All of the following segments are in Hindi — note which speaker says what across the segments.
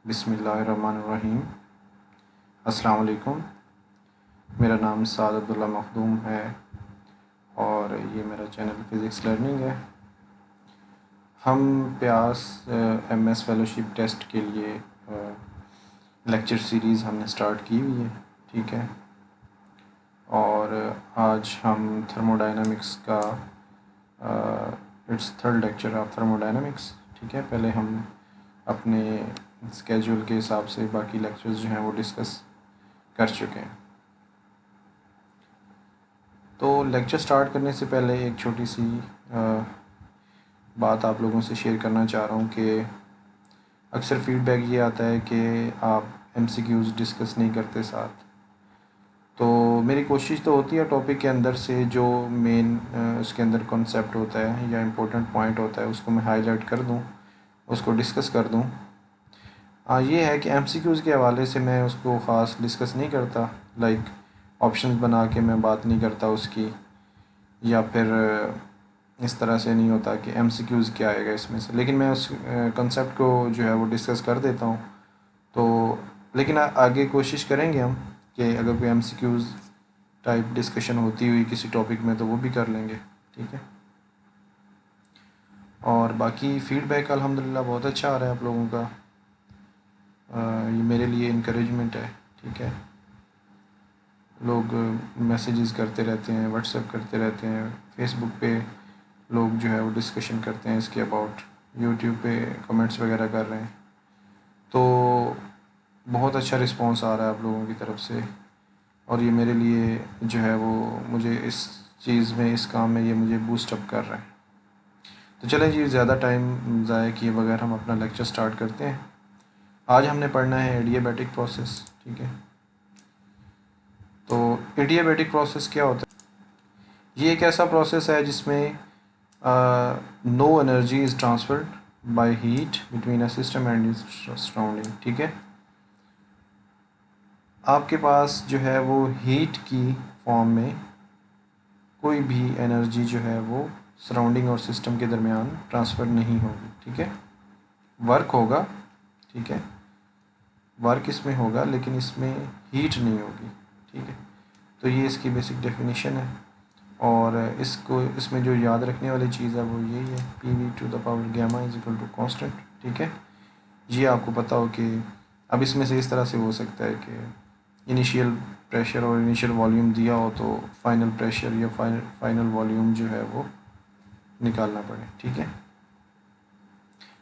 Speaker 1: बिस्मिल्लाहिर्रहमानिर्रहीम। अस्सलाम वालेकुम। मेरा नाम साद अब्दुल्ला मखदूम है और ये मेरा चैनल फ़िज़िक्स लर्निंग है। हम प्यास एमएस फेलोशिप टेस्ट के लिए लेक्चर सीरीज़ हमने स्टार्ट की हुई है, ठीक है। और आज हम थर्मोडायनामिक्स का it's third lecture of thermodynamics, ठीक है। पहले हम अपने स्केड्यूल के हिसाब से बाकी लेक्चर्स जो हैं वो डिस्कस कर चुके हैं। तो लेक्चर स्टार्ट करने से पहले एक छोटी सी बात आप लोगों से शेयर करना चाह रहा हूँ कि अक्सर फ़ीडबैक ये आता है कि आप एमसीक्यूज़ डिस्कस नहीं करते साथ। तो मेरी कोशिश तो होती है टॉपिक के अंदर से जो मेन उसके अंदर कॉन्सेप्ट होता है या इम्पोर्टेंट पॉइंट होता है उसको मैं हाईलाइट कर दूँ, उसको डिस्कस कर दूँ। ये है कि एमसीक्यूज़ के हवाले से मैं उसको ख़ास डिस्कस नहीं करता, लाइक ऑप्शंस बना के मैं बात नहीं करता उसकी, या फिर इस तरह से नहीं होता कि एमसीक्यूज़ क्या आएगा इसमें से, लेकिन मैं उस कंसेप्ट को जो है वो डिस्कस कर देता हूँ। तो लेकिन आगे कोशिश करेंगे हम कि अगर कोई एमसीक्यूज़ टाइप डिस्कशन होती हुई किसी टॉपिक में तो वो भी कर लेंगे, ठीक है। और बाकी फ़ीडबैक अल्हम्दुलिल्लाह बहुत अच्छा आ रहा है आप लोगों का। ये मेरे लिए इनकरेजमेंट है, ठीक है। लोग मैसेजेस करते रहते हैं, व्हाट्सएप करते रहते हैं, फेसबुक पे लोग जो है वो डिस्कशन करते हैं इसके अबाउट, यूट्यूब पे कमेंट्स वगैरह कर रहे हैं। तो बहुत अच्छा रिस्पांस आ रहा है आप लोगों की तरफ से और ये मेरे लिए जो है वो मुझे इस चीज़ में, इस काम में ये मुझे बूस्ट अप कर रहा है। तो चलें जी, ज़्यादा टाइम ज़ाया किए बगैर हम अपना लेक्चर स्टार्ट करते हैं। आज हमने पढ़ना है एडियाबैटिक प्रोसेस, ठीक है। तो एडियाबैटिक प्रोसेस क्या होता है? ये एक ऐसा प्रोसेस है जिसमें no energy is transferred by heat between a system and its surrounding, ठीक है। आपके पास जो है वो हीट की फॉर्म में कोई भी एनर्जी जो है वो सराउंडिंग और सिस्टम के दरमियान ट्रांसफ़र नहीं होगी, ठीक है। वर्क होगा, ठीक है, वर्क इसमें होगा लेकिन इसमें हीट नहीं होगी, ठीक है। तो ये इसकी बेसिक डेफिनेशन है और इसको इसमें जो याद रखने वाली चीज़ है वो यही है, PV⁴ gamma is equal to constant, ठीक है। ये आपको पता हो कि अब इसमें से इस तरह से हो सकता है कि इनिशियल प्रेशर और इनिशियल वॉल्यूम दिया हो तो फाइनल प्रेशर या फाइनल वॉल्यूम जो है वो निकालना पड़े, ठीक है।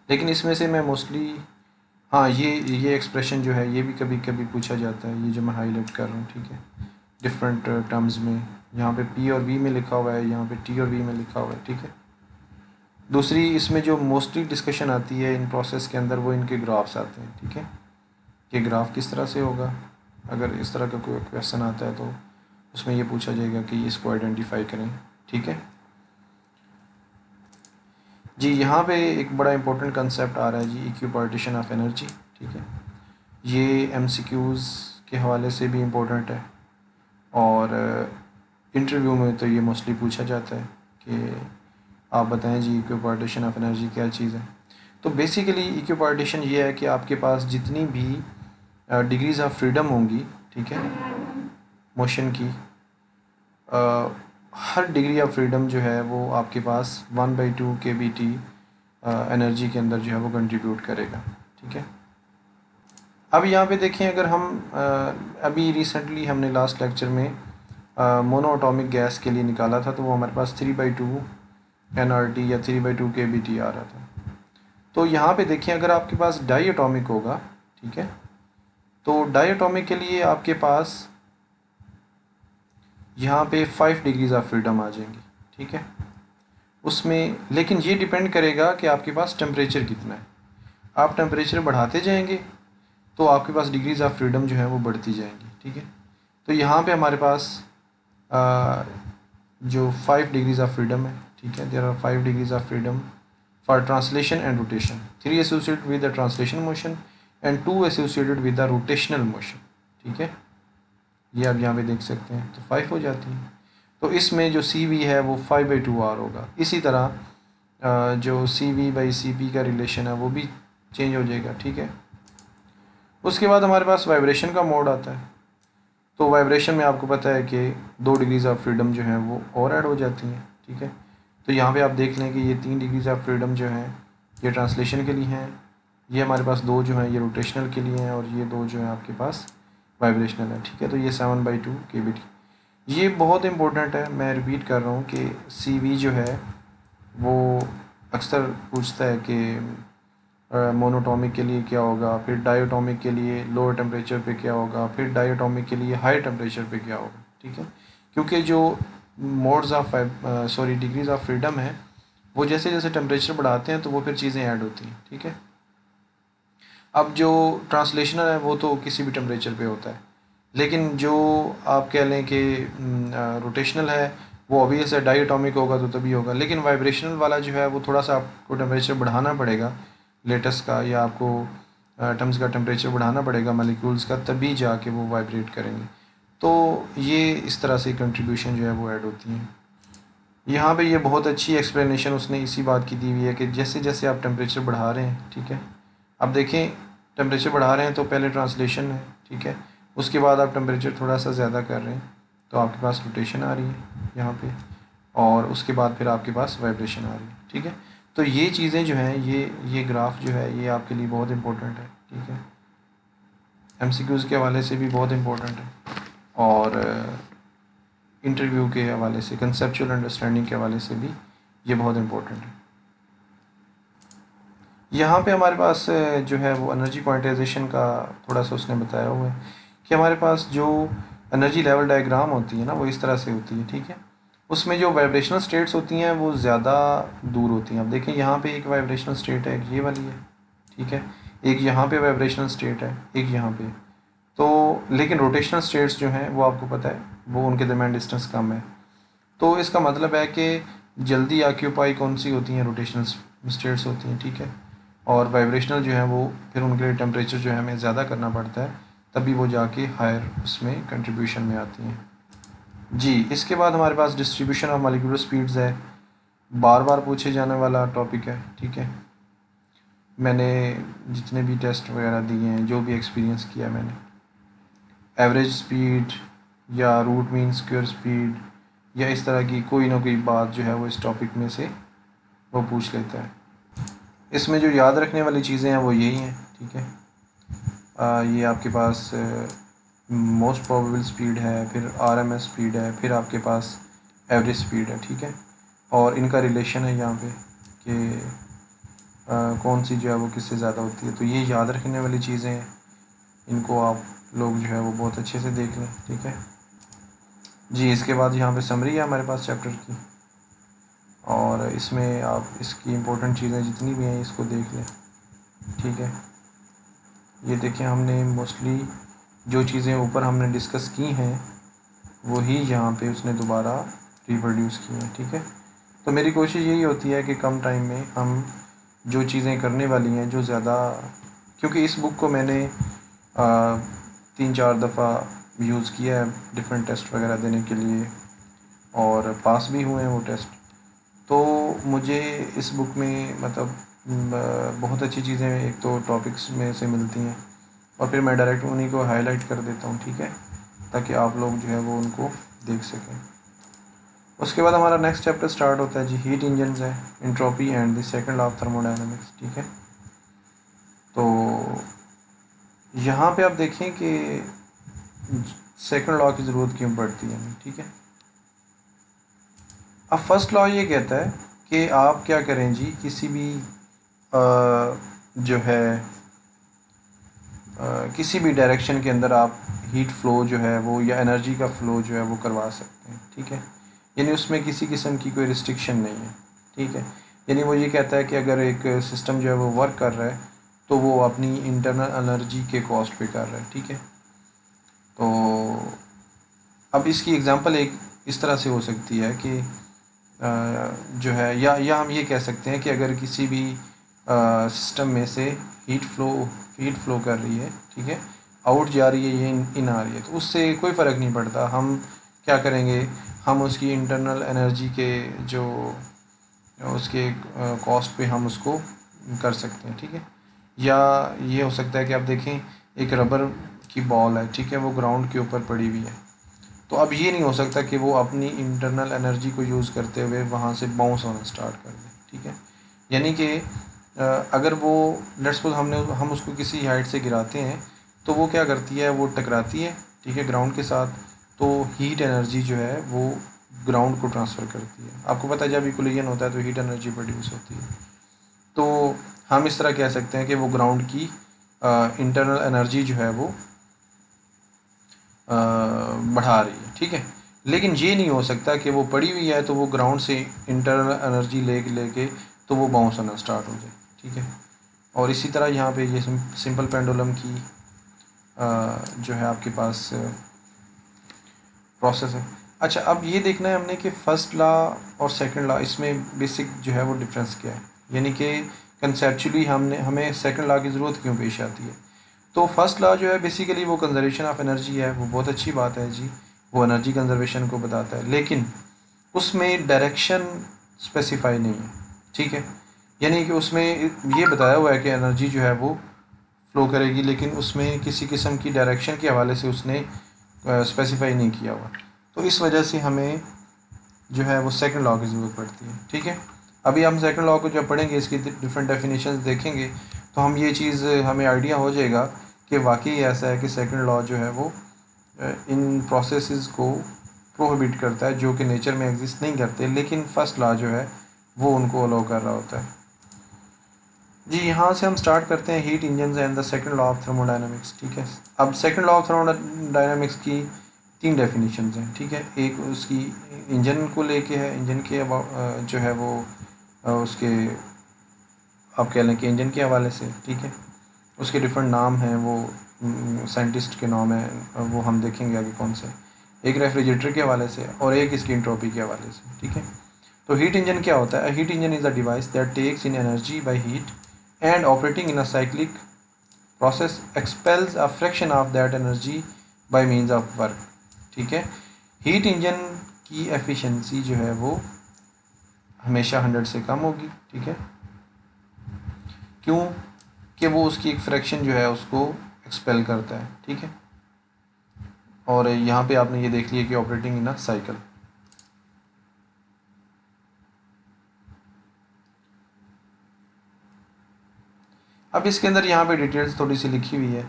Speaker 1: लेकिन इसमें से मैं मोस्टली, हाँ, ये एक्सप्रेशन जो है ये भी कभी कभी पूछा जाता है, ये जो मैं हाईलाइट कर रहा हूँ, ठीक है, डिफरेंट टर्म्स में। यहाँ पे P और V में लिखा हुआ है, यहाँ पे T और V में लिखा हुआ है, ठीक है। दूसरी इसमें जो मोस्टली डिस्कशन आती है इन प्रोसेस के अंदर वो इनके ग्राफ्स आते हैं, ठीक है, कि ग्राफ किस तरह से होगा। अगर इस तरह का कोई क्वेश्चन आता है तो उसमें ये पूछा जाएगा कि इसको आइडेंटिफाई करें, ठीक है जी। यहाँ पे एक बड़ा इंपॉर्टेंट कंसेप्ट आ रहा है जी, इक्विपार्टीशन ऑफ एनर्जी, ठीक है। ये एमसीक्यूज़ के हवाले से भी इम्पोर्टेंट है और इंटरव्यू में तो ये मोस्टली पूछा जाता है कि आप बताएं जी इक्विपार्टीशन ऑफ एनर्जी क्या चीज़ है। तो बेसिकली इक्विपार्टीशन ये है कि आपके पास जितनी भी डिग्रीज़ ऑफ फ्रीडम होंगी, ठीक है, मोशन की, हर डिग्री ऑफ फ्रीडम जो है वो आपके पास 1/2 kBT एनर्जी के अंदर जो है वो कंट्रीब्यूट करेगा, ठीक है। अब यहाँ पे देखें, अगर हम अभी रिसेंटली हमने लास्ट लेक्चर में मोनो एटॉमिक गैस के लिए निकाला था तो वो हमारे पास 3/2 nRT या 3/2 kBT आ रहा था। तो यहाँ पे देखिए, अगर आपके पास डाई एटॉमिक होगा, ठीक है, तो डाई एटॉमिक के लिए आपके पास यहाँ पे 5 डिग्रीज ऑफ फ्रीडम आ जाएंगी, ठीक है उसमें। लेकिन ये डिपेंड करेगा कि आपके पास टेम्परेचर कितना है। आप टेम्परेचर बढ़ाते जाएंगे तो आपके पास डिग्रीज ऑफ फ्रीडम जो है वो बढ़ती जाएंगी, ठीक है। तो यहाँ पे हमारे पास जो 5 डिग्रीज ऑफ फ्रीडम है, ठीक है, there are 5 degrees of freedom for translation and rotation, 3 associated with the translation motion and 2 associated with the rotational motion, ठीक है। ये आप यहाँ पे देख सकते हैं, तो 5 हो जाती है। तो इसमें जो CV है वो 5/2R होगा। इसी तरह जो CV/CP का रिलेशन है वो भी चेंज हो जाएगा, ठीक है। उसके बाद हमारे पास वाइब्रेशन का मोड आता है। तो वाइब्रेशन में आपको पता है कि 2 डिग्रीज़ ऑफ फ्रीडम जो हैं वो और ऐड हो जाती हैं, ठीक है। तो यहाँ पे आप देख लें कि ये 3 डिग्रीज़ ऑफ फ्रीडम जो हैं ये ट्रांसलेशन के लिए हैं, ये हमारे पास 2 जो हैं ये रोटेशनल के लिए हैं, और ये 2 जो हैं आपके पास वाइब्रेशनल है, ठीक है। तो ये 7/2 kBt। ये बहुत इंपॉर्टेंट है, मैं रिपीट कर रहा हूँ कि CV जो है वो अक्सर पूछता है कि मोनोटॉमिक के लिए क्या होगा, फिर डायोटॉमिक के लिए लोअर टेम्परेचर पे क्या होगा, फिर डायोटॉमिक के लिए हाई टेम्परेचर पे क्या होगा, ठीक है। क्योंकि जो modes of degrees of freedom है वो जैसे जैसे टेम्परेचर बढ़ाते हैं तो वो फिर चीज़ें ऐड होती हैं, ठीक है। अब जो ट्रांसलेशनल है वो तो किसी भी टेम्परेचर पे होता है, लेकिन जो आप कह लें कि रोटेशनल है वो ऑब्वियस है, डायटोमिक होगा तो तभी होगा, लेकिन वाइब्रेशनल वाला जो है वो थोड़ा सा आपको टेम्परेचर बढ़ाना पड़ेगा लेटेस्ट का, या आपको एटम्स का टेम्परेचर बढ़ाना पड़ेगा मॉलिक्यूल्स का, तभी जाके वो वाइब्रेट करेंगे। तो ये इस तरह से कंट्रीब्यूशन जो है वो ऐड होती हैं। यहाँ पे ये बहुत अच्छी एक्सप्लेनेशन उसने इसी बात की दी हुई है कि जैसे जैसे आप टेम्परेचर बढ़ा रहे हैं, ठीक है, अब देखें टेम्परेचर बढ़ा रहे हैं तो पहले ट्रांसलेशन है, ठीक है, उसके बाद आप टेम्परेचर थोड़ा सा ज़्यादा कर रहे हैं तो आपके पास रोटेशन आ रही है यहाँ पे, और उसके बाद फिर आपके पास वाइब्रेशन आ रही है, ठीक है। तो ये चीज़ें जो हैं ये ग्राफ जो है ये आपके लिए बहुत इंपॉर्टेंट है, ठीक है, MCQs के हवाले से भी बहुत इंपॉर्टेंट है, और इंटरव्यू के हवाले से, कंसेप्चुअल अंडरस्टैंडिंग के हवाले से भी ये बहुत इंपॉर्टेंट है। यहाँ पे हमारे पास जो है वो एनर्जी क्वांटाइजेशन का थोड़ा सा उसने बताया हुआ है कि हमारे पास जो एनर्जी लेवल डायग्राम होती है ना वो इस तरह से होती है, ठीक है। उसमें जो वाइब्रेशनल स्टेट्स होती हैं वो ज़्यादा दूर होती हैं। अब देखें यहाँ पे एक वाइब्रेशनल स्टेट है, एक ये वाली है, ठीक है, एक यहाँ पे वाइब्रेशनल स्टेट है, एक यहाँ पे। तो लेकिन रोटेशनल स्टेट्स जो हैं वो आपको पता है वो उनके दरमियान डिस्टेंस कम है। तो इसका मतलब है कि जल्दी ऑक्यूपाई कौन सी होती हैं, रोटेशनल स्टेट्स होती हैं, ठीक है। और वाइब्रेशनल जो है वो फिर उनके लिए टेम्परेचर जो है हमें ज़्यादा करना पड़ता है, तभी वो जाके हायर उसमें कंट्रीब्यूशन में आती हैं। जी, इसके बाद हमारे पास डिस्ट्रीब्यूशन ऑफ मॉलिक्यूलर स्पीड्स है, बार बार पूछे जाने वाला टॉपिक है, ठीक है। मैंने जितने भी टेस्ट वगैरह दिए हैं, जो भी एक्सपीरियंस किया मैंने, एवरेज स्पीड या रूट मीन स्क्वायर स्पीड या इस तरह की कोई ना कोई बात जो है वो इस टॉपिक में से वो पूछ लेता है। इसमें जो याद रखने वाली चीज़ें हैं वो यही हैं, ठीक है। ये आपके पास मोस्ट प्रोबेबल स्पीड है, फिर RMS स्पीड है, फिर आपके पास एवरेज स्पीड है, ठीक है। और इनका रिलेशन है यहाँ पे कि कौन सी जो है वो किससे ज़्यादा होती है। तो ये याद रखने वाली चीज़ें हैं, इनको आप लोग जो है वो बहुत अच्छे से देख लें, ठीक है जी। इसके बाद यहाँ पे समरी है हमारे पास चैप्टर की, और इसमें आप इसकी इम्पोर्टेंट चीज़ें जितनी भी हैं इसको देख लें, ठीक है। ये देखें हमने मोस्टली जो चीज़ें ऊपर हमने डिस्कस की हैं वही यहाँ पे उसने दोबारा रिप्रोड्यूस की हैं, ठीक है। तो मेरी कोशिश यही होती है कि कम टाइम में हम जो चीज़ें करने वाली हैं, जो ज़्यादा, क्योंकि इस बुक को मैंने 3-4 दफ़ा यूज़ किया है डिफरेंट टेस्ट वगैरह देने के लिए, और पास भी हुए हैं वो टेस्ट। तो मुझे इस बुक में मतलब बहुत अच्छी चीज़ें एक तो टॉपिक्स में से मिलती हैं, और फिर मैं डायरेक्ट उन्हीं को हाईलाइट कर देता हूँ, ठीक है, ताकि आप लोग जो है वो उनको देख सकें। उसके बाद हमारा नेक्स्ट चैप्टर स्टार्ट होता है जी, हीट इंजन्स है, entropy and the second law of thermodynamics, ठीक है। तो यहाँ पे आप देखें कि सेकंड लॉ की ज़रूरत क्यों पड़ती है हमें, ठीक है। अब फर्स्ट लॉ ये कहता है कि आप क्या करें जी, किसी भी जो है किसी भी डायरेक्शन के अंदर आप हीट फ्लो जो है वो या एनर्जी का फ़्लो जो है वो करवा सकते हैं, ठीक है। यानी उसमें किसी किस्म की कोई रिस्ट्रिक्शन नहीं है, ठीक है। यानी वो ये कहता है कि अगर एक सिस्टम जो है वो वर्क कर रहा है तो वो अपनी इंटरनल एनर्जी के कॉस्ट पे कर रहा है, ठीक है। तो अब इसकी एग्जांपल एक इस तरह से हो सकती है कि जो है या हम ये कह सकते हैं कि अगर किसी भी सिस्टम में से हीट फ्लो कर रही है, ठीक है, आउट जा रही है, ये इन आ रही है, तो उससे कोई फ़र्क नहीं पड़ता। हम क्या करेंगे, हम उसकी इंटरनल एनर्जी के जो उसके कॉस्ट पे हम उसको कर सकते हैं, ठीक है। या ये हो सकता है कि आप देखें एक रबर की बॉल है, ठीक है, वो ग्राउंड के ऊपर पड़ी हुई है, तो अब ये नहीं हो सकता कि वो अपनी इंटरनल एनर्जी को यूज़ करते हुए वहाँ से बाउंस होना स्टार्ट कर दे, ठीक है। यानी कि अगर वो लेट्स सपोज हम उसको किसी हाइट से गिराते हैं तो वो क्या करती है, वो टकराती है, ठीक है, ग्राउंड के साथ, तो हीट एनर्जी जो है वो ग्राउंड को ट्रांसफ़र करती है। आपको पता है जब इक्विलिब्रियम होता है तो हीट एनर्जी प्रोड्यूस होती है। तो हम इस तरह कह सकते हैं कि वो ग्राउंड की इंटरनल एनर्जी जो है वो बढ़ा रही है, ठीक है। लेकिन ये नहीं हो सकता कि वो पड़ी हुई है तो वो ग्राउंड से इंटरनल एनर्जी लेके तो वो बाउंस होना स्टार्ट हो जाए, ठीक है। और इसी तरह यहाँ पे ये सिंपल पेंडुलम की जो है आपके पास प्रोसेस है। अच्छा, अब ये देखना है हमने कि फ़र्स्ट लॉ और सेकंड लॉ इसमें बेसिक जो है वो डिफरेंस क्या है, यानी कि कंसेप्चुअली हमें सेकंड लॉ की ज़रूरत क्यों पेश आती है। तो फर्स्ट लॉ जो है बेसिकली वो कंजर्वेशन ऑफ एनर्जी है, वो बहुत अच्छी बात है जी, वो एनर्जी कंजर्वेशन को बताता है, लेकिन उसमें डायरेक्शन स्पेसिफाई नहीं है, ठीक है। यानी कि उसमें ये बताया हुआ है कि एनर्जी जो है वो फ्लो करेगी, लेकिन उसमें किसी किस्म की डायरेक्शन के हवाले से उसने स्पेसिफाई नहीं किया हुआ। तो इस वजह से हमें जो है वो सेकंड लॉ की ज़रूरत पड़ती है, ठीक है। अभी हम सेकंड लॉ को जब पढ़ेंगे, इसकी डिफरेंट डेफिनेशंस देखेंगे, तो हम ये चीज़ हमें आइडिया हो जाएगा कि वाकई ऐसा है कि सेकंड लॉ जो है वो इन प्रोसेसेस को प्रोहिबिट करता है जो कि नेचर में एग्जिस्ट नहीं करते, लेकिन फर्स्ट लॉ जो है वो उनको अलाउ कर रहा होता है। जी, यहाँ से हम स्टार्ट करते हैं heat engine and the second law of thermodynamics, ठीक है। अब सेकंड लॉ ऑफ थर्मोडायनामिक्स की 3 डेफिनेशंस हैं, ठीक है। एक उसकी इंजन को लेके है, इंजन के जो है वो उसके आप कह लें कि इंजन के हवाले से, ठीक है। उसके डिफरेंट नाम हैं, वो साइंटिस्ट के नाम हैं, वो हम देखेंगे आगे कौन से। एक रेफ्रिजरेटर के हवाले से और एक इसकी एंट्रोपी के हवाले से, ठीक है। तो हीट इंजन क्या होता है? Heat engine is a device that takes in energy by heat and operating in a cyclic process expels a fraction of that energy by means of work, ठीक है। हीट इंजन की एफिशिएंसी जो है वो हमेशा 100 से कम होगी, ठीक है। क्यों? कि वो उसकी एक फ्रैक्शन जो है उसको एक्सपेल करता है, ठीक है। और यहाँ पे आपने ये देख लिया कि ऑपरेटिंग इन अ साइकिल। अब इसके अंदर यहाँ पे डिटेल्स थोड़ी सी लिखी हुई है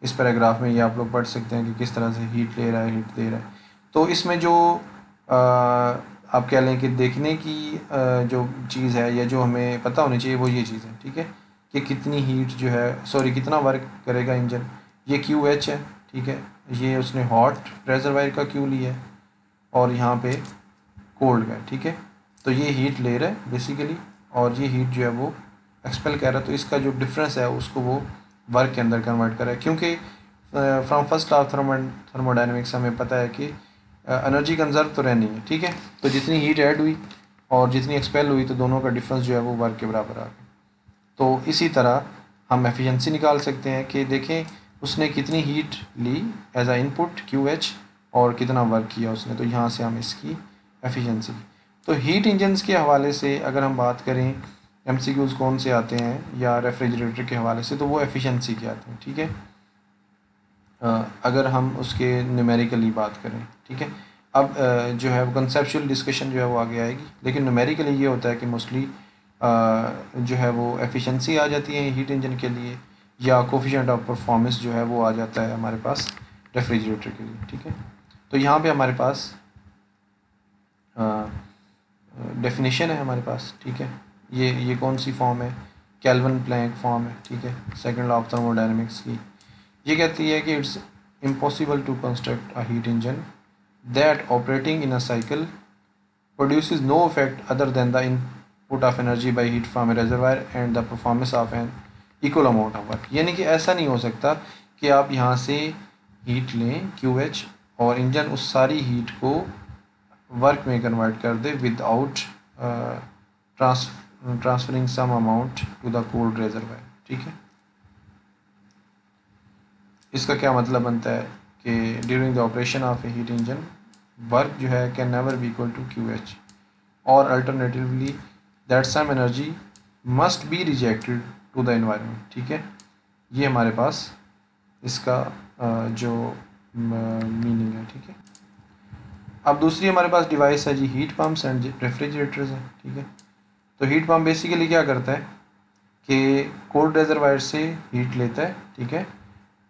Speaker 1: इस पैराग्राफ में, ये आप लोग पढ़ सकते हैं कि किस तरह से हीट ले रहा है, हीट दे रहा है। तो इसमें जो आप कह लें कि देखने की जो चीज़ है या जो हमें पता होनी चाहिए वो ये चीज़ है, ठीक है, कि कितनी हीट जो है, सॉरी, कितना वर्क करेगा इंजन। ये क्यू एच है, ठीक है, ये उसने हॉट रेजरवायर का क्यू लिया है और यहाँ पे कोल्ड का, ठीक है। तो ये हीट ले रहा है बेसिकली और ये हीट जो है वो एक्सपेल कर रहा है, तो इसका जो डिफरेंस है उसको वो वर्क के अंदर कन्वर्ट कर रहा है, क्योंकि from first law of thermodynamics हमें पता है कि एनर्जी कंजर्व तो रहनी है, ठीक है। तो जितनी हीट ऐड हुई और जितनी एक्सपेल हुई तो दोनों का डिफरेंस जो है वो वर्क के बराबर आ गया। तो इसी तरह हम एफिशिएंसी निकाल सकते हैं कि देखें उसने कितनी हीट ली एज आ इनपुट क्यू एच और कितना वर्क किया उसने, तो यहाँ से हम इसकी एफिशिएंसी। तो हीट इंजन्स के हवाले से अगर हम बात करें, एमसीक्यूज़ कौन से आते हैं या रेफ्रिजरेटर के हवाले से, तो वो एफिशिएंसी के आते हैं, ठीक है। अगर हम उसके न्यूमेरिकली बात करें, ठीक है। अब जो है वो कंसेप्चुअल डिस्कशन जो है वो आगे आएगी, लेकिन न्यूमेरिकली ये होता है कि मोस्टली जो है वो एफिशिएंसी आ जाती है हीट इंजन के लिए, या कोफिशिएंट ऑफ परफॉर्मेंस जो है वो आ जाता है हमारे पास रेफ्रिजरेटर के लिए, ठीक है। तो यहाँ पे हमारे पास डेफिनेशन है हमारे पास, ठीक है। ये कौन सी फॉर्म है? कैल्विन प्लैंक फॉर्म है, ठीक है, सेकंड लॉ ऑफ थर्मोडायनेमिक्स की। ये कहती है कि it's impossible to construct a heat engine that operating in a cycle produces no effect other than the input of energy by heat from a reservoir and the performance of an equal amount of work। यानी कि ऐसा नहीं हो सकता कि आप यहाँ से हीट लें क्यू एच और इंजन उस सारी हीट को वर्क में कन्वर्ट कर दे without transferring some amount to the cold reservoir, ठीक है। इसका क्या मतलब बनता है कि during the operation of a heat engine work जो है can never be equal to Q H, और alternatively that some energy must be rejected to the environment, ठीक है। ये हमारे पास इसका जो मीनिंग है, ठीक है। अब दूसरी हमारे पास डिवाइस है जी हीट पम्प्स एंड रेफ्रिजरेटर्स है, ठीक है। तो हीट पम्प बेसिकली क्या करता है कि कोल्ड रेजरवायर से हीट लेता है, ठीक है,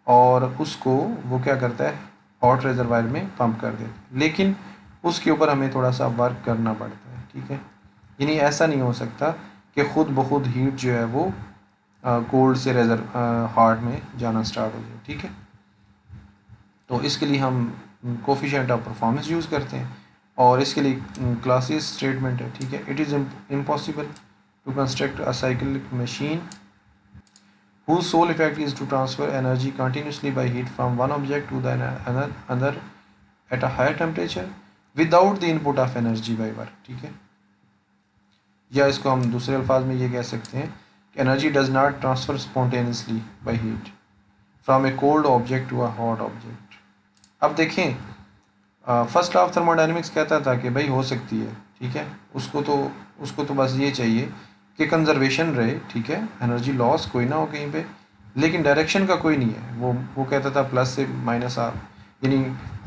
Speaker 1: और उसको वो क्या करता है हॉट रेजरवायर में पंप कर देता है, लेकिन उसके ऊपर हमें थोड़ा सा वर्क करना पड़ता है, ठीक है। यानी ऐसा नहीं हो सकता कि ख़ुद ब खुद हीट जो है वो कोल्ड से हॉट में जाना स्टार्ट हो जाए, ठीक है। तो इसके लिए हम कोफिशिएंट ऑफ परफॉर्मेंस यूज़ करते हैं और इसके लिए क्लासिस स्टेटमेंट है, ठीक है। It is impossible to construct a cyclic machine whose sole effect is to transfer energy continuously by heat from one object to the another at a higher temperature without the input of energy by work, ठीक है। या इसको हम दूसरे अल्फाज में ये कह सकते हैं कि energy does not transfer spontaneously by heat from a cold object to a hot object. अब देखें फर्स्ट लॉ ऑफ थर्मोडायनेमिक्स कहता था कि भाई हो सकती है, ठीक है, उसको तो बस ये चाहिए कि कंजर्वेशन रहे, ठीक है, एनर्जी लॉस कोई ना हो कहीं पे, लेकिन डायरेक्शन का कोई नहीं है। वो कहता था प्लस से माइनस यानी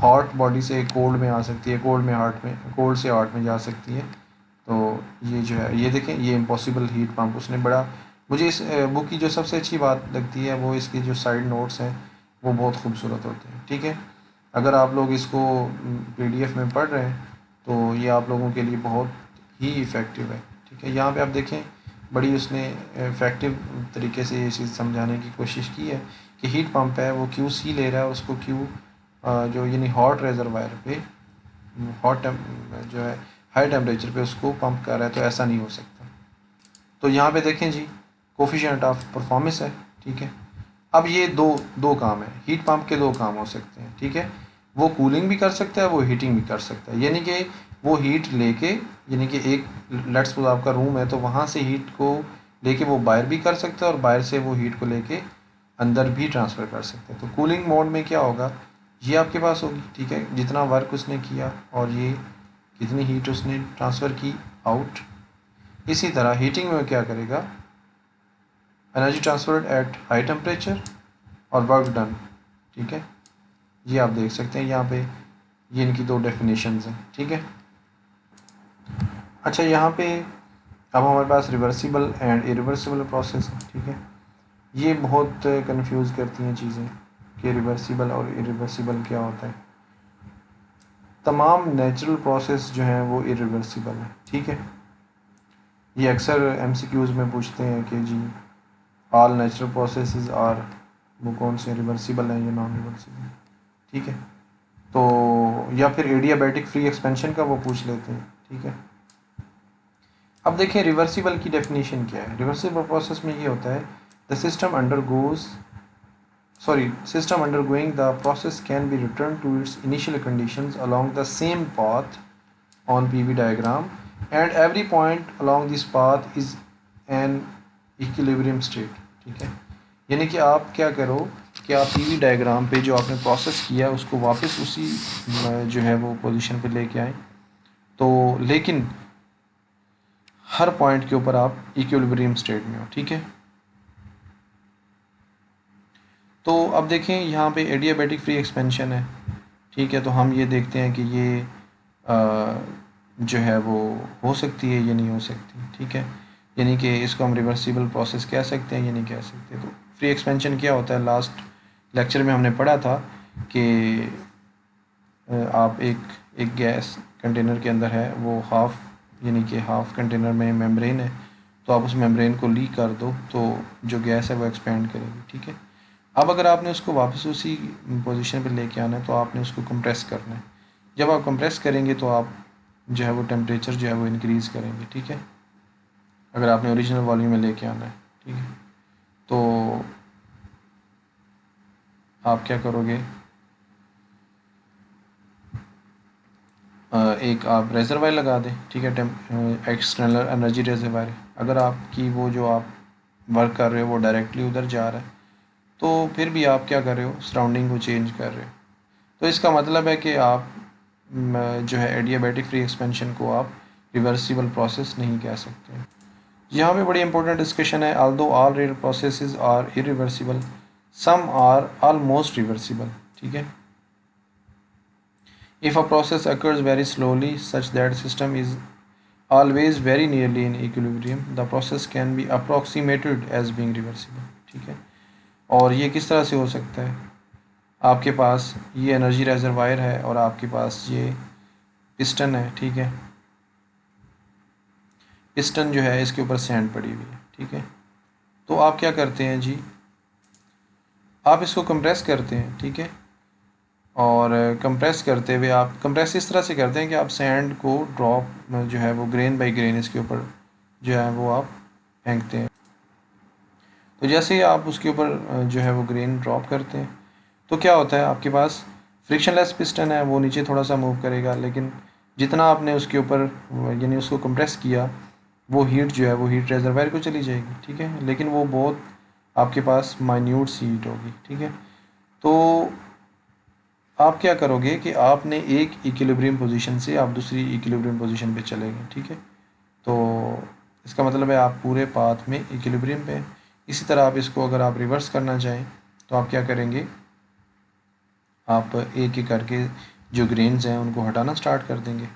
Speaker 1: हॉट बॉडी से कोल्ड में आ सकती है, कोल्ड से हॉट में जा सकती है। तो ये जो है ये देखें ये इम्पॉसिबल हीट पम्प उसने बड़ा मुझे इस बुक की जो सबसे अच्छी बात लगती है वो इसके जो साइड नोट्स हैं वो बहुत खूबसूरत होते हैं, ठीक है। अगर आप लोग इसको PDF में पढ़ रहे हैं तो ये आप लोगों के लिए बहुत ही इफ़ेक्टिव है, ठीक है। यहाँ पे आप देखें बड़ी उसने इफ़ेक्टिव तरीके से ये चीज़ समझाने की कोशिश की है कि हीट पंप है वो QC ले रहा है और उसको जो यानी हॉट रेजरवायर पे जो है हाई टेम्परेचर पे उसको पंप कर रहा है, तो ऐसा नहीं हो सकता। तो यहाँ पे देखें जी कोफिशिएंट ऑफ परफॉर्मेंस है, ठीक है। अब ये दो काम है, हीट पंप के दो काम हो सकते हैं, ठीक है। वो कूलिंग भी कर सकता है, वो हीटिंग भी कर सकता है, यानी कि वो हीट लेके यानी कि एक लेट्स सपोज आपका रूम है तो वहाँ से हीट को लेके वो बाहर भी कर सकता है और बाहर से वो हीट को लेके अंदर भी ट्रांसफ़र कर सकते हैं। तो कूलिंग मोड में क्या होगा ये आपके पास होगी, ठीक है, जितना वर्क उसने किया और ये कितनी हीट उसने ट्रांसफ़र की आउट। इसी तरह हीटिंग में क्या करेगा energy transferred at high temperature और वर्क डन, ठीक है। ये आप देख सकते हैं यहाँ पे ये इनकी दो डेफिनेशंस हैं, ठीक है। अच्छा यहाँ पे अब हमारे पास रिवर्सिबल एंड इरिवर्सिबल प्रोसेस है, ठीक है। ये बहुत कंफ्यूज करती हैं चीज़ें कि रिवर्सिबल और इरिवर्सिबल क्या होता है। तमाम नेचुरल प्रोसेस जो हैं वो इरिवर्सिबल है, ठीक है। ये अक्सर MCQs में पूछते हैं कि जी ऑल नेचुरल प्रोसेसेस आर वो कौन से रिवर्सिबल हैं या नॉन रिवर्सिबल, ठीक है। तो या फिर एडियाबैटिक फ्री एक्सपेंशन का वो पूछ लेते हैं, ठीक है। अब देखें रिवर्सिबल की डेफिनेशन क्या है। रिवर्सिबल प्रोसेस में ये होता है the system undergoing the process can be returned to its initial conditions along the same path on PV diagram and every point along this path is an equilibrium state, ठीक है। यानी कि आप क्या करो कि आप PV डायग्राम पे जो आपने प्रोसेस किया उसको वापस उसी जो है वो पोजीशन पे लेके आए, तो लेकिन हर पॉइंट के ऊपर आप इक्विलिब्रियम स्टेट में हो, ठीक है। तो अब देखें यहाँ पे एडियाबैटिक फ्री एक्सपेंशन है, ठीक है। तो हम ये देखते हैं कि ये जो है वो हो सकती है या नहीं हो सकती, ठीक है। यानी कि इसको हम रिवर्सिबल प्रोसेस कह सकते हैं या नहीं कह सकते। तो फ्री एक्सपेंशन क्या होता है लास्ट लेक्चर में हमने पढ़ा था कि आप एक गैस कंटेनर के अंदर है वो यानी कि हाफ़ कंटेनर में मेम्ब्रेन है, तो आप उस मेम्ब्रेन को लीक कर दो तो जो गैस है वो एक्सपेंड करेगी, ठीक है। अब अगर आपने उसको वापस उसी पोजीशन पे लेके आना है तो आपने उसको कंप्रेस करना है। जब आप कंप्रेस करेंगे तो आप जो है वो टेम्परेचर जो है वो इंक्रीज़ करेंगे, ठीक है, अगर आपने ओरिजिनल वॉल्यूम में लेके आना है, ठीक है। तो आप क्या करोगे एक आप रेजरवायर लगा दें, ठीक है, एक्सटर्नल एनर्जी रेजरवायर। अगर आपकी वो जो आप वर्क कर रहे हो वो डायरेक्टली उधर जा रहा है तो फिर भी आप क्या कर रहे हो सराउंडिंग को चेंज कर रहे हो। तो इसका मतलब है कि आप जो है एडियाबैटिक फ्री एक्सपेंशन को आप रिवर्सिबल प्रोसेस नहीं कह सकते। यहाँ पे बड़ी इंपॉर्टेंट डिस्कशन है। Although all real processes are irreversible some are almost reversible, ठीक है। If a process occurs very slowly such that system is always very nearly in equilibrium, the process can be approximated as being reversible, ठीक है। और ये किस तरह से हो सकता है, आपके पास ये एनर्जी रेजर्वायर है और आपके पास ये पिस्टन है, ठीक है। पिस्टन जो है इसके ऊपर सैंड पड़ी हुई है, ठीक है। तो आप क्या करते हैं जी, आप इसको कंप्रेस करते हैं, ठीक है। और कंप्रेस करते हुए आप कंप्रेस इस तरह से करते हैं कि आप सैंड को ड्रॉप जो है वो ग्रेन बाई ग्रेन इसके ऊपर जो है वो आप फेंकते हैं। तो जैसे ही आप उसके ऊपर जो है वो ग्रेन ड्रॉप करते हैं तो क्या होता है, आपके पास फ्रिक्शनलेस पिस्टन है, वो नीचे थोड़ा सा मूव करेगा, लेकिन जितना आपने उसके ऊपर यानी उसको कंप्रेस किया वो हीट जो है वो हीट रेजर्वायर को चली जाएगी, ठीक है। लेकिन वो बहुत आपके पास माइन्यूट सी हीट होगी, ठीक है। तो आप क्या करोगे कि आपने एक इक्विलिब्रियम पोजीशन से आप दूसरी इक्विलिब्रियम पोजीशन पे चले गए, ठीक है। तो इसका मतलब है आप पूरे पाथ में इक्विलिब्रियम पे हैं। इसी तरह आप इसको अगर आप रिवर्स करना चाहें तो आप क्या करेंगे, आप एक एक करके जो ग्रेन्स हैं उनको हटाना स्टार्ट कर देंगे।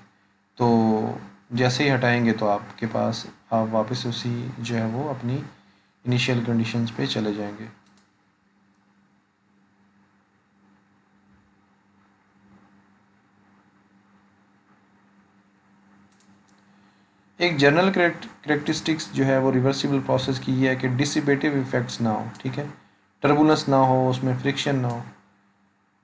Speaker 1: तो जैसे ही हटाएंगे तो आपके पास आप वापस उसी जो है वो अपनी इनिशियल कंडीशंस पे चले जाएंगे। एक जनरल करेक्टरिस्टिक्स जो है वो रिवर्सिबल प्रोसेस की ये है कि डिसिपेटिव इफेक्ट्स ना हो, ठीक है। टर्बुलेंस ना हो, उसमें फ्रिक्शन ना हो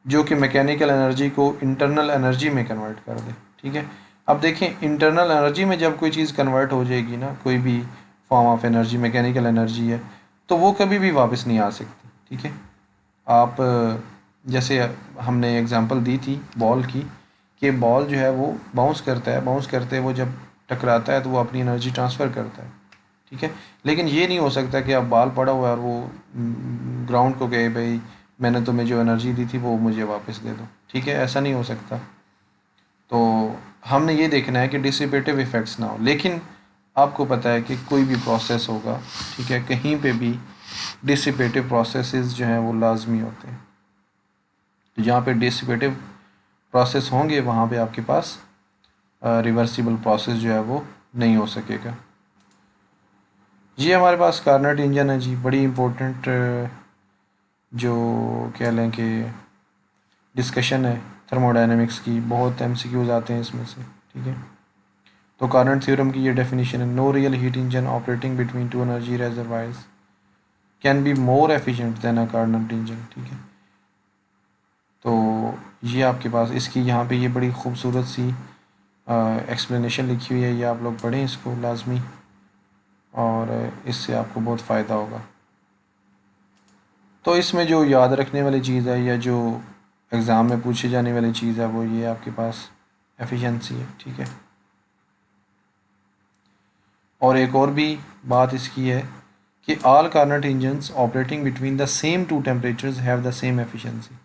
Speaker 1: जो कि मैकेनिकल एनर्जी को इंटरनल एनर्जी में कन्वर्ट कर दे, ठीक है। अब देखें, इंटरनल एनर्जी में जब कोई चीज़ कन्वर्ट हो जाएगी ना, कोई भी form of energy, mechanical energy है, तो वो कभी भी वापस नहीं आ सकती, ठीक है। आप जैसे हमने एग्जांपल दी थी बॉल की, कि बॉल जो है वो बाउंस करता है, बाउंस करते वो जब टकराता है तो वो अपनी एनर्जी ट्रांसफ़र करता है, ठीक है। लेकिन ये नहीं हो सकता कि अब बॉल पड़ा हुआ है और वो ग्राउंड को कहे भाई मैंने तुम्हें जो एनर्जी दी थी वो मुझे वापस दे दो, ठीक है, ऐसा नहीं हो सकता। तो हमने ये देखना है कि डिसिपेटिव इफ़ेक्ट्स ना हो। लेकिन आपको पता है कि कोई भी प्रोसेस होगा, ठीक है, कहीं पे भी डिसिपेटिव प्रोसेसेस जो हैं वो लाजमी होते हैं। तो जहाँ पे डिसिपेटिव प्रोसेस होंगे वहाँ पे आपके पास रिवर्सिबल प्रोसेस जो है वो नहीं हो सकेगा। ये हमारे पास कार्नट इंजन है जी, बड़ी इम्पोर्टेंट जो कह लें कि डिस्कशन है थर्मोडायनेमिक्स की, बहुत एमसीक्यूज आते हैं इसमें से, ठीक है। तो कार्नट थ्योरम की ये डेफिनेशन है, no real heat engine operating between two energy reservoirs can be more efficient than a Carnot engine, ठीक है। तो ये आपके पास इसकी यहाँ पे ये बड़ी खूबसूरत सी एक्सप्लेनेशन लिखी हुई है, ये आप लोग पढ़ें इसको लाजमी, और इससे आपको बहुत फ़ायदा होगा। तो इसमें जो याद रखने वाली चीज़ है या जो एग्ज़ाम में पूछी जाने वाली चीज़ है वो ये आपके पास एफिशिएंसी है, ठीक है। और एक और भी बात इसकी है कि all Carnot engines operating between the same to temperatures have the same efficiency.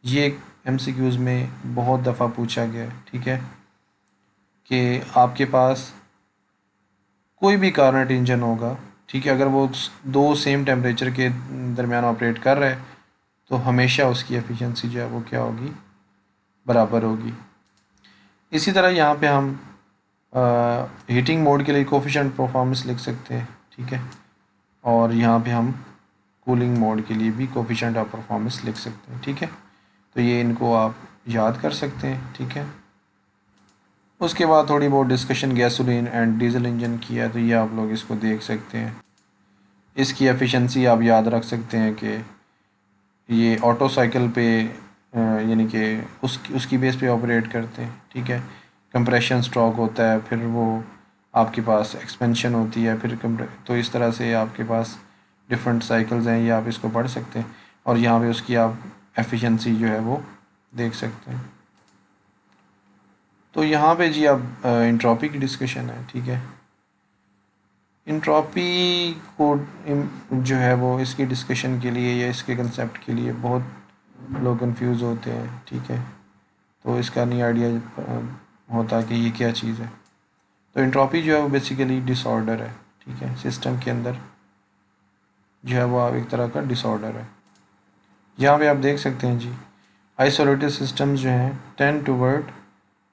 Speaker 1: ये एमसीक्यूज़ में बहुत दफ़ा पूछा गया है, ठीक है, कि आपके पास कोई भी कार्नट इंजन होगा, ठीक है, अगर वो दो सेम टेम्परेचर के दरमियान ऑपरेट कर रहा है तो हमेशा उसकी एफिशिएंसी जो है वो क्या होगी, बराबर होगी। इसी तरह यहाँ पे हम हीटिंग मोड के लिए कोफिशिएंट परफॉर्मेंस लिख सकते हैं, ठीक है, और यहाँ पे हम कूलिंग मोड के लिए भी कोफिशिएंट ऑफ परफॉर्मेंस लिख सकते हैं, ठीक है। तो ये इनको आप याद कर सकते हैं, ठीक है। उसके बाद थोड़ी बहुत discussion gasoline and diesel engine की है, तो ये आप लोग इसको देख सकते हैं। इसकी एफिशिएंसी आप याद रख सकते हैं कि ये ऑटो साइकिल पे यानी कि उसकी बेस पे ऑपरेट करते हैं, ठीक है। कंप्रेशन स्ट्रोक होता है, फिर वो आपके पास एक्सपेंशन होती है, फिर तो इस तरह से आपके पास डिफरेंट साइकिल्स हैं, ये आप इसको पढ़ सकते हैं और यहाँ पे उसकी आप एफिशिएंसी जो है वो देख सकते हैं। तो यहाँ पे जी अब इंट्रॉपी की डिस्कशन है, ठीक है। इंट्रॉपी को जो है वो इसकी डिस्कशन के लिए या इसके कंसेप्ट के लिए बहुत लोग कंफ्यूज होते हैं, ठीक है। तो इसका नहीं आइडिया होता कि ये क्या चीज़ है। तो इंट्रॉपी जो है वो बेसिकली डिसऑर्डर है, ठीक है, सिस्टम के अंदर जो है वो एक तरह का डिसऑर्डर है। यहाँ पे आप देख सकते हैं जी, आइसोलेटेड सिस्टम्स जो हैं tend toward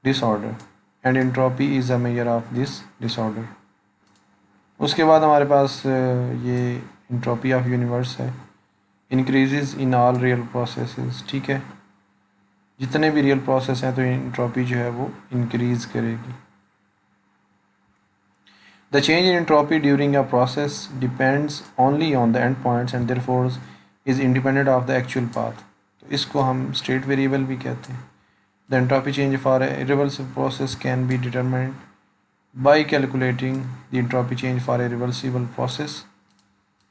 Speaker 1: disorder and entropy is a measure of this disorder. उसके बाद हमारे पास ये एंट्रोपी ऑफ यूनिवर्स है, increases in all real processes. ठीक है, जितने भी रियल प्रोसेस हैं तो एंट्रोपी जो है वो इंक्रीज करेगी। The change in entropy during a process depends only on the end points and therefore is independent of the actual path. तो इसको हम स्टेट वेरिएबल भी कहते हैं। The entropy change for a reversible process can be determined by calculating the entropy change for a reversible process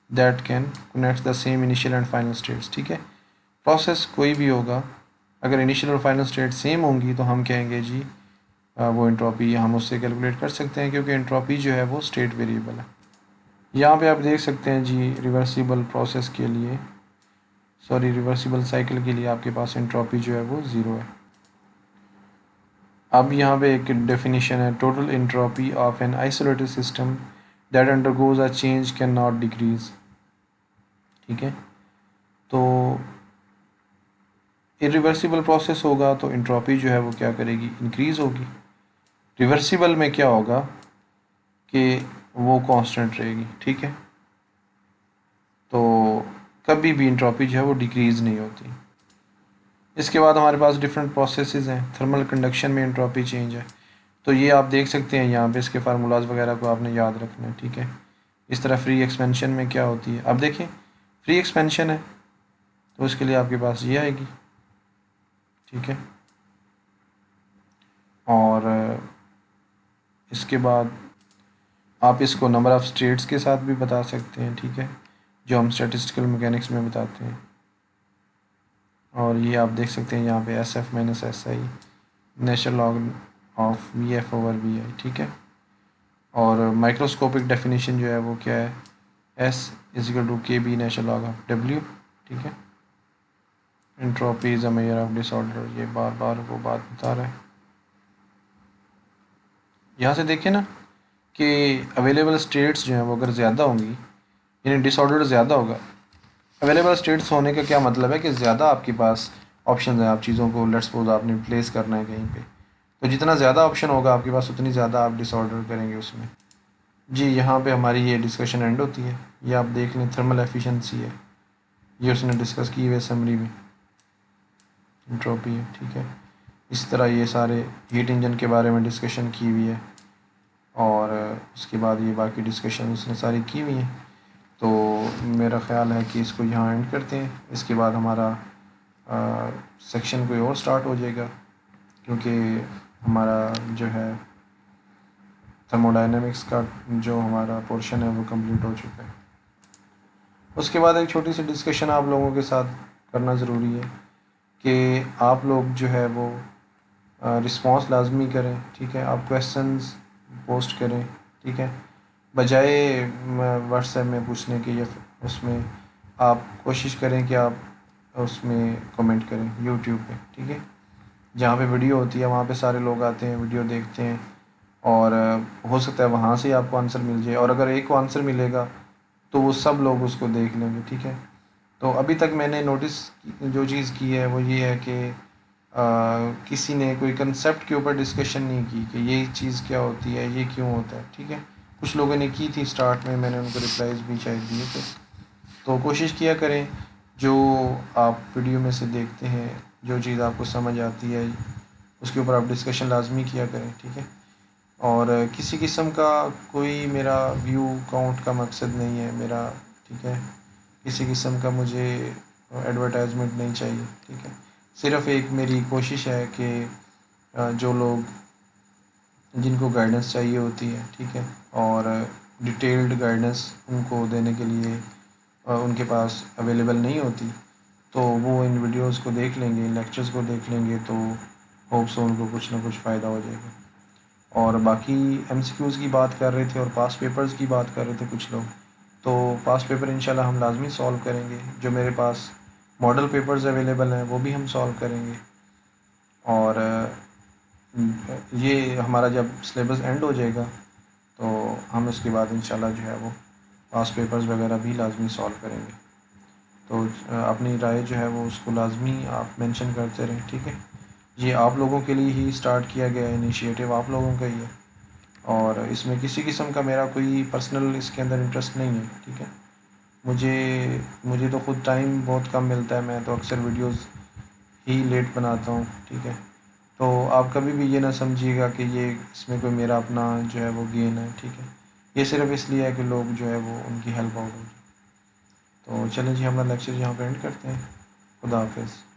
Speaker 1: that can connect the same initial and final states। ठीक है, प्रोसेस कोई भी होगा, अगर इनिशियल और फाइनल स्टेट सेम होंगी तो हम कहेंगे जी वो एंट्रोपी हम उससे कैलकुलेट कर सकते हैं, क्योंकि एंट्रोपी जो है वो स्टेट वेरिएबल है। यहाँ पे आप देख सकते हैं जी, रिवर्सिबल प्रोसेस के लिए रिवर्सिबल साइकिल के लिए आपके पास एंट्रोपी जो है वो ज़ीरो है। अब यहाँ पे एक डेफिनेशन है, total entropy of an isolated system that undergoes a change can not decrease. ठीक है, तो इरिवर्सिबल प्रोसेस होगा तो एंट्रोपी जो है वो क्या करेगी, इंक्रीज होगी। रिवर्सिबल में क्या होगा कि वो कांस्टेंट रहेगी। ठीक है, तो कभी भी एंट्रोपी जो है वो डिक्रीज नहीं होती। इसके बाद हमारे पास डिफरेंट प्रोसेसेस हैं। थर्मल कंडक्शन में एंट्रोपी चेंज है, तो ये आप देख सकते हैं यहाँ पे, इसके फार्मूलाज वगैरह को आपने याद रखना है। ठीक है, इस तरह फ्री एक्सपेंशन में क्या होती है, अब देखें फ्री एक्सपेंशन है तो उसके लिए आपके पास ये आएगी। ठीक है, और इसके बाद आप इसको नंबर ऑफ़ स्टेट्स के साथ भी बता सकते हैं। ठीक है, जो हम स्टैटिस्टिकल मैकेनिक्स में बताते हैं। और ये आप देख सकते हैं यहाँ पे S F minus S I natural log of V F over V I. ठीक है, और माइक्रोस्कोपिक डेफिनेशन जो है वो क्या है, S is equal to K B natural log of W. ठीक है, entropy is a measure of disorder, ये बार बार वो बात बता रहा है। यहाँ से देखिए ना कि अवेलेबल स्टेट्स जो हैं वो अगर ज़्यादा होंगी, यानी डिसऑर्डर ज़्यादा होगा। अवेलेबल स्टेट्स होने का क्या मतलब है कि ज़्यादा आपके पास ऑप्शन है, आप चीज़ों को लेट्स सपोज आपने प्लेस करना है कहीं पे, तो जितना ज़्यादा ऑप्शन होगा आपके पास उतनी ज़्यादा आप डिसऑर्डर करेंगे उसमें। जी, यहाँ पे हमारी ये डिस्कशन एंड होती है। ये आप देख लें, थर्मल एफिशिएंसी है, ये उसने डिस्कस की हुई समरी में, एंट्रोपी है। ठीक है, इस तरह ये सारे हीट इंजन के बारे में डिस्कशन की हुई है, और उसके बाद ये बाकी डिस्कशन उसने सारी की हुई हैं। तो मेरा ख़्याल है कि इसको यहाँ एंड करते हैं। इसके बाद हमारा सेक्शन कोई और स्टार्ट हो जाएगा, क्योंकि हमारा जो है थर्मोडायनेमिक्स का जो हमारा पोर्शन है वो कंप्लीट हो चुका है। उसके बाद एक छोटी सी डिस्कशन आप लोगों के साथ करना ज़रूरी है कि आप लोग जो है वो रिस्पॉन्स लाजमी करें। ठीक है, आप क्वेश्चंस पोस्ट करें। ठीक है, बजाय व्हाट्सएप में पूछने के, या उसमें आप कोशिश करें कि आप उसमें कमेंट करें यूट्यूब पे। ठीक है, जहाँ पे वीडियो होती है वहाँ पे सारे लोग आते हैं, वीडियो देखते हैं, और हो सकता है वहाँ से आपको आंसर मिल जाए, और अगर एक को आंसर मिलेगा तो वो सब लोग उसको देख लेंगे। ठीक है, तो अभी तक मैंने नोटिस जो चीज़ की है वो ये है कि किसी ने कोई कंसेप्ट के ऊपर डिस्कशन नहीं की कि ये चीज़ क्या होती है, ये क्यों होता है। ठीक है, कुछ लोगों ने की थी स्टार्ट में, मैंने उनको रिप्लाईज भी शायद दिए थे। तो कोशिश किया करें, जो आप वीडियो में से देखते हैं, जो चीज़ आपको समझ आती है उसके ऊपर आप डिस्कशन लाजमी किया करें। ठीक है, और किसी किस्म का कोई मेरा व्यू काउंट का मकसद नहीं है मेरा। ठीक है, किसी किस्म का मुझे एडवर्टाइजमेंट नहीं चाहिए। ठीक है, सिर्फ़ एक मेरी कोशिश है कि जो लोग जिनको गाइडेंस चाहिए होती है, ठीक है, और डिटेल्ड गाइडेंस उनको देने के लिए उनके पास अवेलेबल नहीं होती, तो वो इन वीडियोस को देख लेंगे, इन लेक्चर्स को देख लेंगे, तो होप सो उनको कुछ ना कुछ फ़ायदा हो जाएगा। और बाकी एमसीक्यूज़ की बात कर रहे थे और पास्ट पेपर्स की बात कर रहे थे कुछ लोग, तो पास्ट पेपर इंशाल्लाह हम लाजमी सॉल्व करेंगे। जो मेरे पास मॉडल पेपर्स अवेलेबल हैं वो भी हम सॉल्व करेंगे, और ये हमारा जब सिलेबस एंड हो जाएगा तो हम उसके बाद इंशाल्लाह जो है वो पास्ट पेपर्स वगैरह भी लाजमी सॉल्व करेंगे। तो अपनी राय जो है वो उसको लाजमी आप मेंशन करते रहें, ठीक है। ये आप लोगों के लिए ही स्टार्ट किया गया इनिशिएटिव, आप लोगों का ही है, और इसमें किसी किस्म का मेरा कोई पर्सनल इसके अंदर इंटरेस्ट नहीं है, ठीक है। मुझे तो ख़ुद टाइम बहुत कम मिलता है, मैं तो अक्सर वीडियोस ही लेट बनाता हूँ, ठीक है। तो आप कभी भी ये ना समझिएगा कि ये इसमें कोई मेरा अपना जो है वो गेन है, ठीक है। ये सिर्फ इसलिए है कि लोग जो है वो उनकी हेल्प आउट हो। तो चलें जी, हमारा लेक्चर यहाँ पे एंड करते हैं। खुदा हाफिज़।